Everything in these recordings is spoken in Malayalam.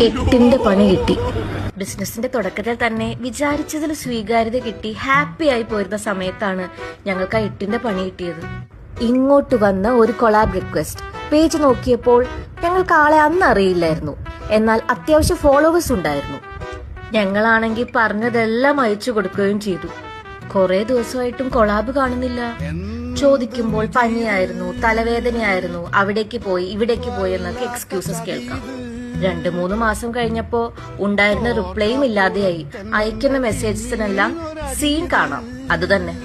8ന്റെ പണി കിട്ടി. ബിസിനസിന്റെ തുടക്കത്തിൽ തന്നെ വിചാരിച്ചതിൽ സ്വീകാര്യത കിട്ടി ഹാപ്പി ആയി പോയിരുന്ന സമയത്താണ് ഞങ്ങൾക്ക് ആ 8ന്റെ പണി കിട്ടിയത്. ഇങ്ങോട്ട് വന്ന ഒരു കൊളാബ് റിക്വസ്റ്റ് പേജ് നോക്കിയപ്പോൾ ഞങ്ങൾക്ക് ആളെ അന്ന് അറിയില്ലായിരുന്നു. എന്നാൽ അത്യാവശ്യം ഫോളോവേഴ്സ് ഉണ്ടായിരുന്നു. ഞങ്ങളാണെങ്കിൽ പറഞ്ഞതെല്ലാം അയച്ചു കൊടുക്കുകയും ചെയ്തു. കുറെ ദിവസമായിട്ടും കൊളാബ് കാണുന്നില്ല. ചോദിക്കുമ്പോൾ പനിയായിരുന്നു, തലവേദനയായിരുന്നു, അവിടേക്ക് പോയി ഇവിടേക്ക് പോയി എന്നൊക്കെ എക്സ്ക്യൂസസ് കേൾക്കാം. 2-3 മാസം കഴിഞ്ഞപ്പോ ഉണ്ടായിരുന്ന റിപ്ലൈയും ഇല്ലാതെയായി. അയക്കുന്ന മെസ്സേജസിനെല്ലാം സീൻ കാണാം. അത് തന്നെ,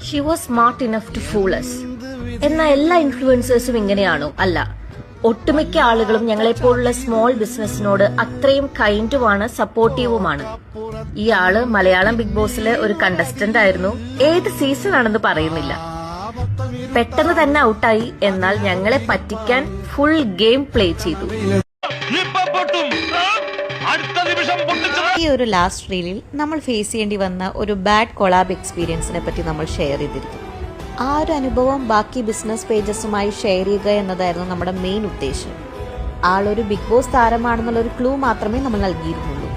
she was smart enough to fool us. എന്നാൽ എല്ലാ ഇൻഫ്ലുവൻസേഴ്സും ഇങ്ങനെയാണോ? അല്ല. ഒട്ടുമിക്ക ആളുകളും ഞങ്ങളെപ്പോലുള്ള സ്മോൾ ബിസിനസിനോട് അത്രയും കൈൻഡുമാണ്, സപ്പോർട്ടീവുമാണ്. ഈ ആള് മലയാളം ബിഗ് ബോസിലെ ഒരു കണ്ടസ്റ്റന്റ് ആയിരുന്നു. ഏത് സീസൺ ആണെന്ന് പറയുന്നില്ല. പെട്ടെന്ന് തന്നെ ഔട്ടായി. എന്നാൽ ഞങ്ങളെ പറ്റിക്കാൻ ഫുൾ ഗെയിം പ്ലേ ചെയ്തു. ഈ ഒരു ലാസ്റ്റ് റീലിൽ നമ്മൾ ഫേസ് ചെയ്യേണ്ടി വന്ന ഒരു ബാഡ് കൊളാബ് എക്സ്പീരിയൻസിനെ പറ്റി നമ്മൾ ഷെയർ ചെയ്തിരുന്നു. ആ ഒരു അനുഭവം ബാക്കി ബിസിനസ് പേജസുമായി ഷെയർ ചെയ്യുക എന്നതായിരുന്നു നമ്മുടെ മെയിൻ ഉദ്ദേശം. ആളൊരു ബിഗ് ബോസ് താരമാണെന്നുള്ളൊരു ക്ലൂ മാത്രമേ നമ്മൾ നൽകിയിരുന്നുള്ളൂ.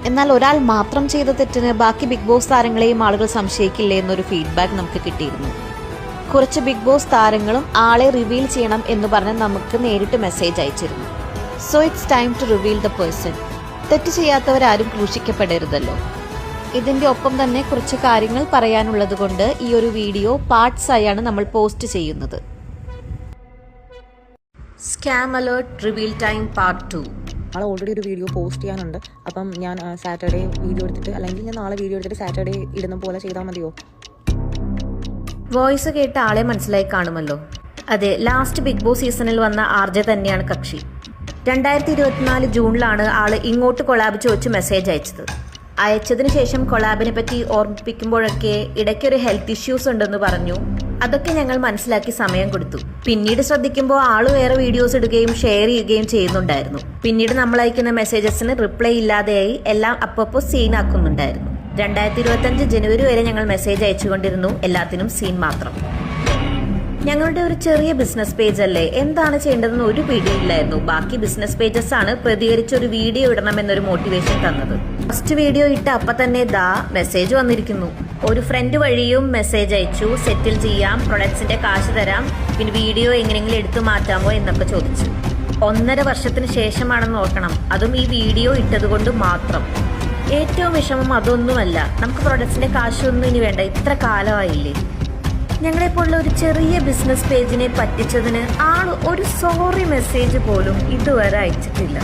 എന്നാൽ ഒരാൾ മാത്രം ചെയ്ത തെറ്റിന് ബാക്കി ബിഗ് ബോസ് താരങ്ങളെയും ആളുകൾ സംശയിക്കില്ലേ എന്നൊരു ഫീഡ്ബാക്ക് നമുക്ക് കിട്ടിയിരുന്നു. കുറച്ച് ബിഗ് ബോസ് താരങ്ങളും ആളെ റിവീൽ ചെയ്യണം എന്ന് പറഞ്ഞ് നമുക്ക് നേരിട്ട് മെസ്സേജ് അയച്ചിരുന്നു. So it's time to reveal the person. തെറ്റ് ചെയ്യാത്തവരാരും ക്രൂശിക്കപ്പെടരുതല്ലോ. ഇതിന്റെ ഒപ്പം തന്നെ കുറച്ച് കാര്യങ്ങൾ പറയാനുള്ളത് കൊണ്ട് ഈ ഒരു വീഡിയോ പാർട്സ് ആയാണ് നമ്മൾ പോസ്റ്റ് ചെയ്യുന്നത്. Scam alert reveal time part 2. നാളെ ഓൾറെഡി ഒരു വീഡിയോ പോസ്റ്റ് ചെയ്യാനുണ്ട്. അപ്പം ഞാൻ സാറ്റർഡേ വീഡിയോ എടുത്തിട്ട്, അല്ലെങ്കിൽ ഞാൻ നാളെ വീഡിയോ എടുത്തിട്ട് സാറ്റർഡേ ഇടുന്ന പോലെ ചെയ്താൽ മതിയോ? വോയിസ് കേട്ട് ആളെ മനസ്സിലായി കാണുമല്ലോ. അതെ, ലാസ്റ്റ് ബിഗ് ബോസ് സീസണിൽ വന്ന ആർജെ തന്നെയാണ് കക്ഷി. 2024 ജൂണിലാണ് ആള് ഇങ്ങോട്ട് കൊളാബ് ചോദിച്ച് മെസ്സേജ് അയച്ചത്. അയച്ചതിന് ശേഷം കൊളാബിനെ പറ്റി ഓർമ്മിപ്പിക്കുമ്പോഴൊക്കെ ഇടയ്ക്കൊരു ഹെൽത്ത് ഇഷ്യൂസ് ഉണ്ടെന്ന് പറഞ്ഞു. അതൊക്കെ ഞങ്ങൾ മനസ്സിലാക്കി സമയം കൊടുത്തു. പിന്നീട് ശ്രദ്ധിക്കുമ്പോൾ ആള് വേറെ വീഡിയോസ് ഇടുകയും ഷെയർ ചെയ്യുകയും ചെയ്യുന്നുണ്ടായിരുന്നു. പിന്നീട് നമ്മൾ അയക്കുന്ന മെസ്സേജസിന് റിപ്ലൈ ഇല്ലാതെയായി. എല്ലാം അപ്പോൾ സീൻ ആക്കുന്നുണ്ടായിരുന്നു. 2025 ജനുവരി വരെ ഞങ്ങൾ മെസ്സേജ് അയച്ചുകൊണ്ടിരുന്നു. എല്ലാത്തിനും സീൻ മാത്രം. ഞങ്ങളുടെ ഒരു ചെറിയ ബിസിനസ് പേജ് അല്ലേ, എന്താണ് ചെയ്യേണ്ടതെന്ന് ഒരു പിടിയില്ലായിരുന്നു. ബാക്കി ബിസിനസ് പേജസ് ആണ് പ്രതികരിച്ച് ഒരു വീഡിയോ ഇടണമെന്നൊരു മോട്ടിവേഷൻ തന്നത്. ഫസ്റ്റ് വീഡിയോ ഇട്ട അപ്പൊ തന്നെ മെസ്സേജ് വന്നിരിക്കുന്നു. ഒരു ഫ്രണ്ട് വഴിയും മെസ്സേജ് അയച്ചു. സെറ്റിൽ ചെയ്യാം, പ്രൊഡക്ട്സിന്റെ കാശ് തരാം, പിന്നെ വീഡിയോ എങ്ങനെയെങ്കിലും എടുത്തു മാറ്റാമോ എന്നൊക്കെ ചോദിച്ചു. 1.5 വർഷത്തിന് ശേഷമാണെന്ന് ഓർക്കണം, അതും ഈ വീഡിയോ ഇട്ടത് കൊണ്ട് മാത്രം. ഏറ്റവും വിഷമം അതൊന്നുമല്ല, നമുക്ക് പ്രൊഡക്ട്സിന്റെ കാശൊന്നും ഇനി വേണ്ട, ഇത്ര കാലമായില്ലേ. ഞങ്ങളെപ്പോലുള്ള ഒരു ചെറിയ ബിസിനസ് പേജിനെ പറ്റിച്ചതിന് ആൾ ഒരു സോറി മെസ്സേജ് പോലും ഇതുവരെ അയച്ചിട്ടില്ല.